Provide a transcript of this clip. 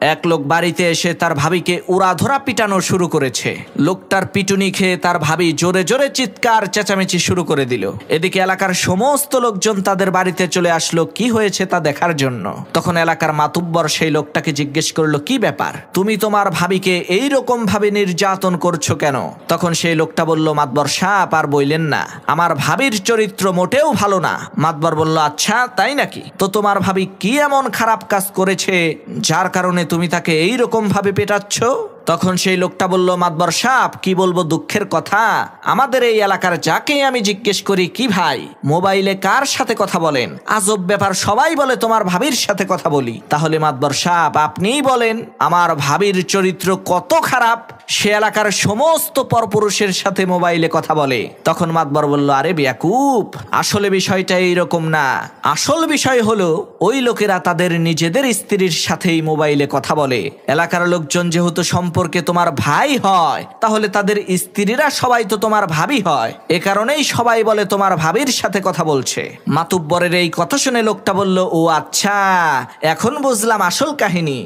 এক লোক বাড়িতে এসে তার ভাবিকে উড়াধরা পিটানো শুরু করেছে। লোকটার পিটুনি খেয়ে তার ভাবি জোরে জোরে চিৎকার চেঁচামেচি শুরু করে দিল। এদিকে এলাকার সমস্ত লোকজন তাদের বাড়িতে চলে আসলো কি হয়েছে তা দেখার জন্য। তখন এলাকার মাতুব্বর সেই লোকটাকে জিজ্ঞেস করলো, কি ব্যাপার, তুমি তোমার ভাবিকে এইরকম ভাবে নির্যাতন করছো কেন? তখন সেই লোকটা বলল, মাতবর সাহেব আর বইলেন না, আমার ভাবির চরিত্র মোটেও ভালো না। মাতবর বলল, আচ্ছা তাই নাকি? তো তোমার ভাবি কি এমন খারাপ কাজ করেছে যার কারণে তুমি তাকে এইরকম ভাবে পেটাচ্ছ? তখন সেই লোকটা বলল, মাতবর সাহেব কি বলবো দুঃখের কথা, আমাদের এই এলাকার যাকে আমি জিজ্ঞেস করি, কি ভাই মোবাইলে কার সাথে কথা বলেন, আজব ব্যাপার, সবাই বলে তোমার ভাবির সাথে কথা বলি। তাহলে মাতবর সাহেব আপনিই বলেন আমার ভাবির চরিত্র কত খারাপ, সে এলাকার সমস্ত পরপুরুষের সাথে মোবাইলে কথা বলে। তখন মাতবর বলল, আরে বেয়াকুব, আসলে বিষয়টা এইরকম না। আসল বিষয় হলো ওই লোকেরা তাদের নিজেদের স্ত্রীর সাথেই মোবাইলে কথা বলে। এলাকার লোকজন যেহেতু সম্পর্কে তোমার ভাই হয়, তাহলে তাদের স্ত্রীরা সবাই তো তোমার ভাবি হয়, এ কারণেই সবাই বলে তোমার ভাবির সাথে কথা বলছে। মাতুব্বরের এই কথা শুনে লোকটা বলল, ও আচ্ছা, এখন বুঝলাম আসল কাহিনী।